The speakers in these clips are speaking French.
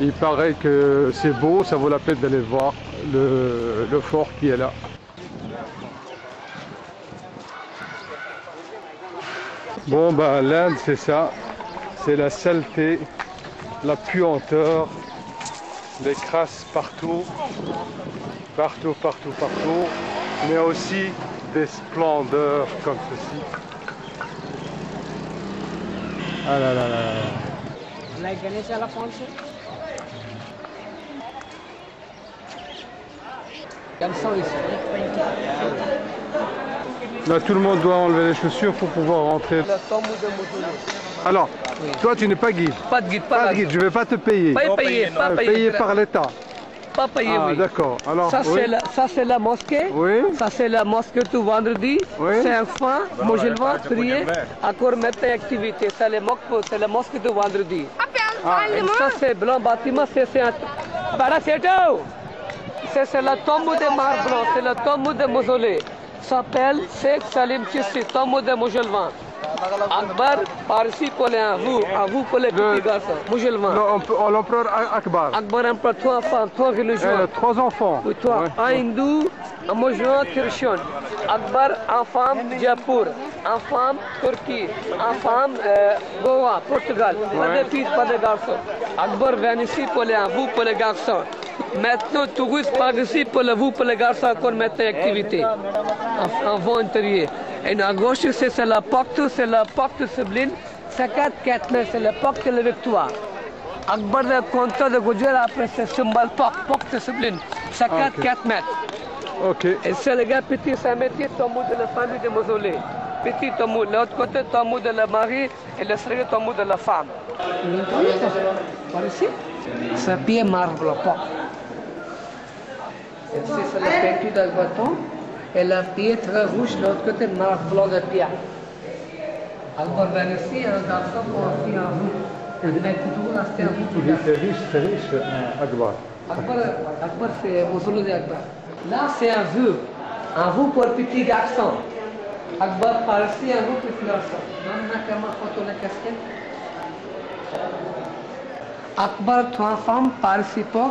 Il paraît que c'est beau, ça vaut la peine d'aller voir le fort qui est là. Bon, bah, l'Inde, c'est ça. C'est la saleté, la puanteur, les crasses partout, partout, partout, partout, mais aussi des splendeurs comme ceci. Ah là là là là. Like Ganesh Alfonso. Là, tout le monde doit enlever les chaussures pour pouvoir rentrer. Alors, oui. Toi, tu n'es pas guide. Pas de guide, pas de guide. Je ne vais pas te payer. Pas payer, pas payer. Payé par l'État. Pas payé, ah, oui. D'accord. Alors, ça, oui. c'est la mosquée. Oui. Ça, c'est la mosquée tout vendredi. Oui. C'est un fin, musulman, prier, encore mettre activité. C'est la mosquée tout vendredi. Ah. Et ça, c'est blanc bâtiment, c'est un... C'est la tombe de marbre, c'est la tombe de mausolée. Ça s'appelle Sheikh Salim Chisti, tombe de musulman. Akbar, Parsi pour à vous pour les petits garçons, musulmans. L'empereur Akbar. Akbar, empereur, 3 femmes, 3 religions. 3 enfants. Oui, 3. Ouais. Un hindou, un musulman, chrétien. Akbar, en femme, Jaipur. En femme, Turquie. En femme, Goa, Portugal. Pas de filles, pas de garçons. Akbar vient ici pour vous pour les garçons. Maintenant, touristes par ici pour vous pour les garçons encore mettre activité. En vent intérieur. Et à gauche, c'est la porte sublime. 54 mètres, c'est la porte de la victoire. Akbar, le compteur de Gujarat, après c'est symbole porte sublime. 54 mètres. Ok. Et c'est le gars petit, c'est un métier, tombeau de la famille de mausolée. Petit tombeau, l'autre côté, tombeau de la mari et le second tombeau de la femme. Par ici, c'est pied marbre, porte. Ici, c'est la peinture d'un bâton. Et la pied très rouge, l'autre côté, marbre blanc de pierre. Akbar vient ici, un garçon pour aussi en route. C'est riche, Akbar. Akbar, c'est mausolée d'Akbar. Là, c'est un vœu pour petit garçon. Akbar par ici, un vœu pour petit garçon. Donne-moi ma photo la casquette. Akbar, 3 femmes, par ici pour.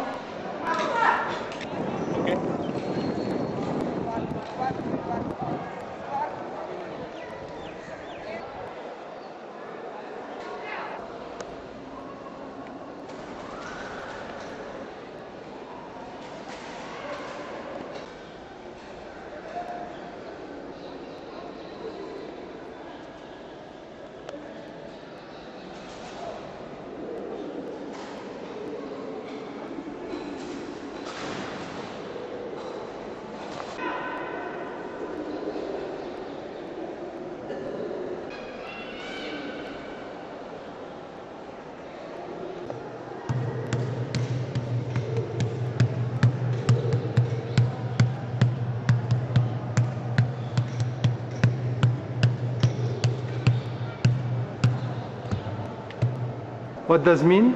What does mean?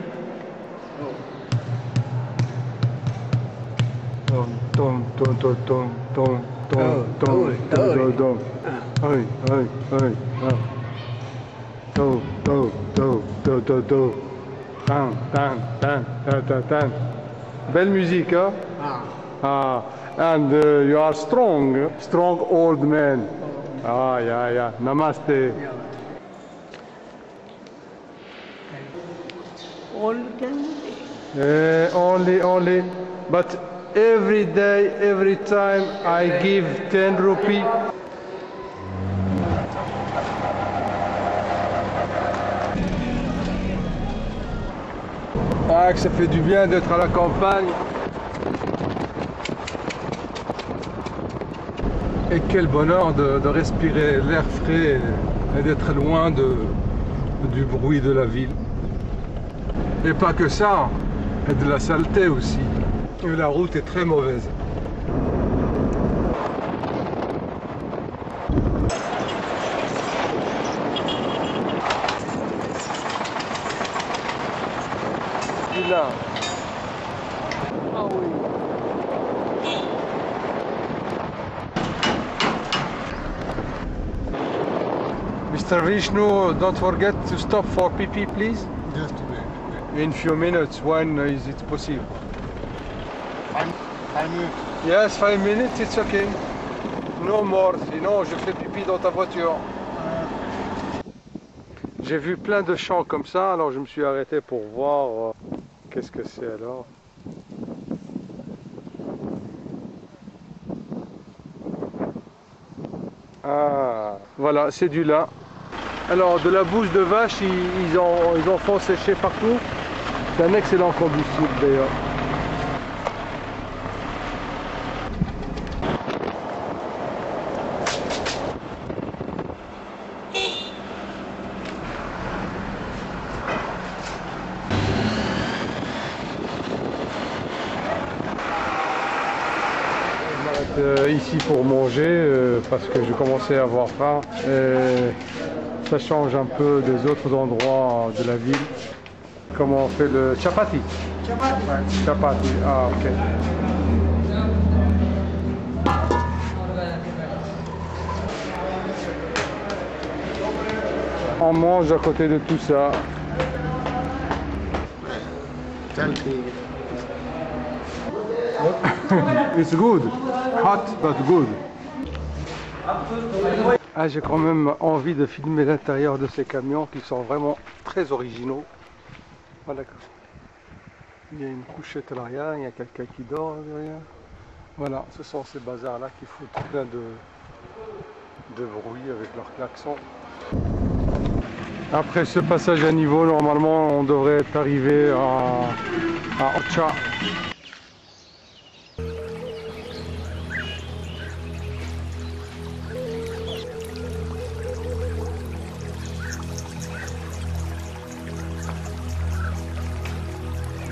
Belle musique, hein? Ah. And you are strong old man. Ah, yeah. Namaste. Only, but every day, every time I give 10 rupees. Ah, que ça fait du bien d'être à la campagne. Et quel bonheur de respirer l'air frais et d'être loin du bruit de la ville. Et pas que ça, et de la saleté aussi. Et la route est très mauvaise. Et là. Ah oui. Mr. Vishnu, don't forget to stop for pee-pee, please. Just a minute. In few minutes, when is it possible? 5 minutes. Yes, 5 minutes, it's okay. No more, sinon je fais pipi dans ta voiture. J'ai vu plein de champs comme ça, alors je me suis arrêté pour voir qu'est-ce que c'est alors. Ah, voilà, c'est du lin. Alors, de la bouse de vache, ils en font sécher partout. C'est un excellent combustible d'ailleurs. Ici pour manger parce que je commençais à avoir faim. Ça change un peu des autres endroits de la ville. Comment on fait le chapati? Chapati, ah ok. On mange à côté de tout ça. It's good, hot but good. Ah, j'ai quand même envie de filmer l'intérieur de ces camions qui sont vraiment très originaux. Ah, d'accord. Il y a une couchette derrière, il y a quelqu'un qui dort derrière. Voilà, ce sont ces bazars-là qui foutent plein de bruit avec leurs klaxons. Après ce passage à niveau, normalement, on devrait être arrivé à Ocha.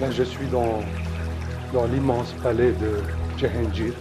Là, je suis dans l'immense palais de Jahangir.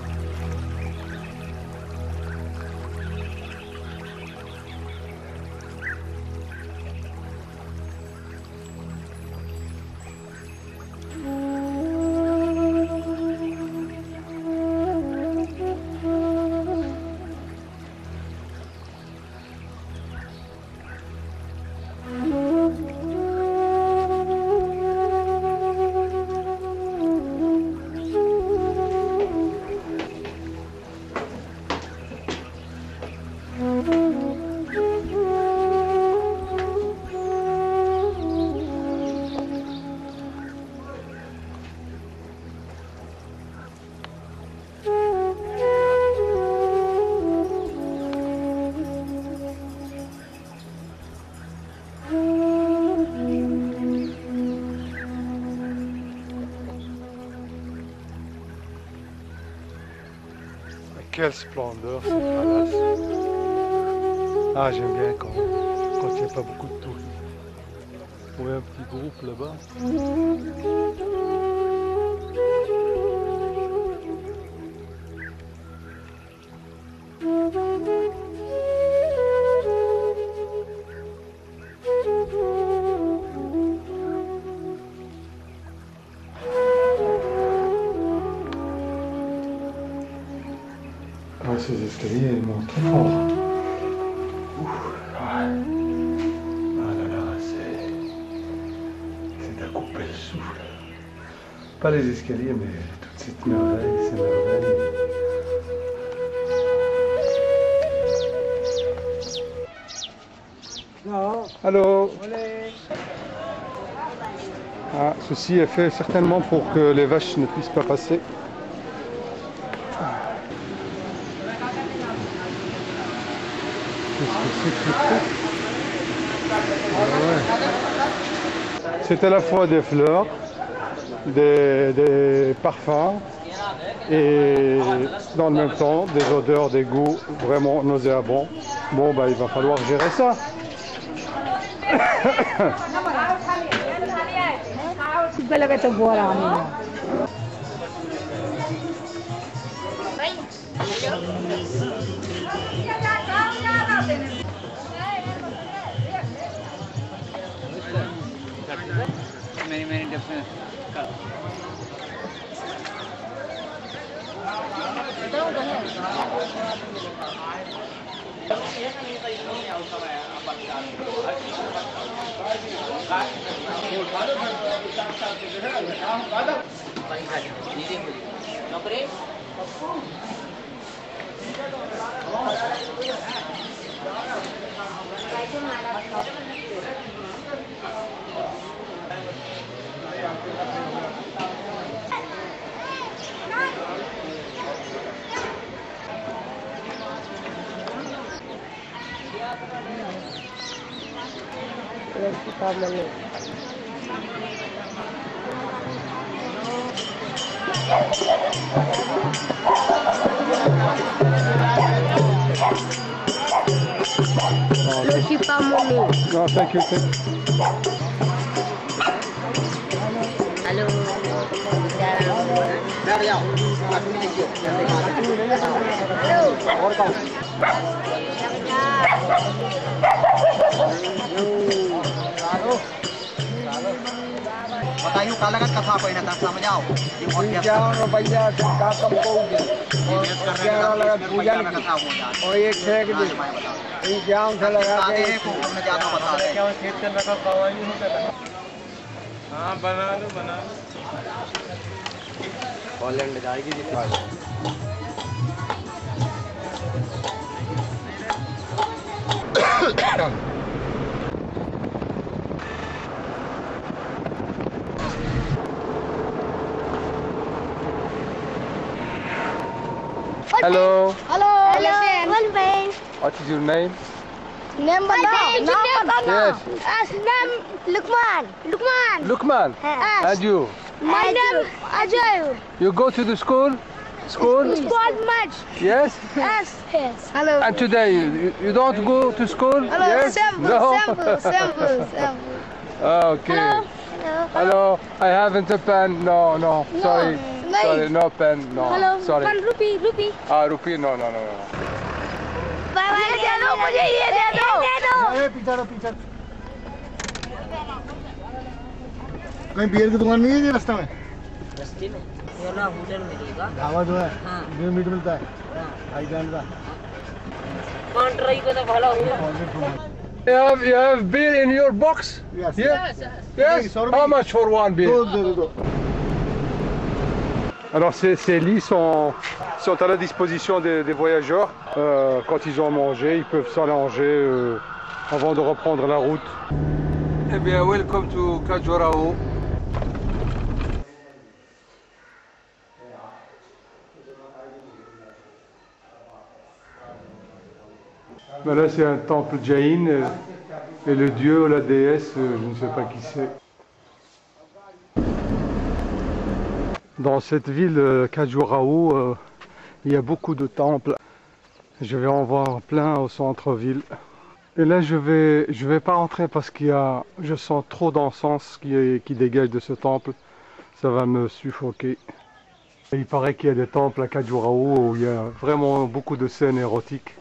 Quelle splendeur ce palace. Ah, j'aime bien quand il n'y a pas beaucoup de touristes. On voit un petit groupe là-bas. Ah, ces escaliers, ils montent très fort. Ah là là, c'est à couper le souffle. Pas les escaliers, mais toute cette merveille, ces merveilles. Allô. Ah, ceci est fait certainement pour que les vaches ne puissent pas passer. C'est à la fois des fleurs, des parfums et dans le même temps des odeurs, des goûts vraiment nauséabonds. Bon, bah il va falloir gérer ça. Many different. No, thank you. Halo. बताइयो काला का कथा कोई ना था समझ आओ रुपया का कम कोगी लगा पूजा में कथा हो जाए और एक फेंक दे जाम से लगा के मैं ज्यादा बता दे क्या खेत कर रखा कवाई होता है। हाँ बना लो पोलैंड जाएगी जी Hello. Hello. What is your name? Name Yes. name Lukman. Lukman. Yes. And you? My name Ajay. You go to the school? School? Sport match. Yes. Yes. Hello. And today you don't go to school? Hello. Yes. Simple. Okay. Hello. I haven't a pen. No. Sorry. Sorry. No pen. No. Hello. Sorry. 1 rupee. Ah, rupee. No. ये दे दो मुझे ये दे दो। पीछा कहीं बियर की दुकान नहीं है ये रास्ता में योला होटल मिलेगा ढाबा जो है हाँ। जो मीट मिलता है हाई ब्रांड का काउंटर ही को तो भला हो You have beer in your box? Yes. Yes. How much for one beer? दो Alors ces lits sont à la disposition des voyageurs. Quand ils ont mangé, ils peuvent s'allonger avant de reprendre la route. Eh bien, welcome to Khajuraho. Ben là, c'est un temple Jain et le dieu ou la déesse, je ne sais pas qui c'est. Dans cette ville Khajuraho, il y a beaucoup de temples. Je vais en voir plein au centre-ville. Et là, je vais pas rentrer parce je sens trop d'encens qui dégage de ce temple. Ça va me suffoquer. Et il paraît qu'il y a des temples à Khajuraho où il y a vraiment beaucoup de scènes érotiques.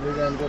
ले जाए इनको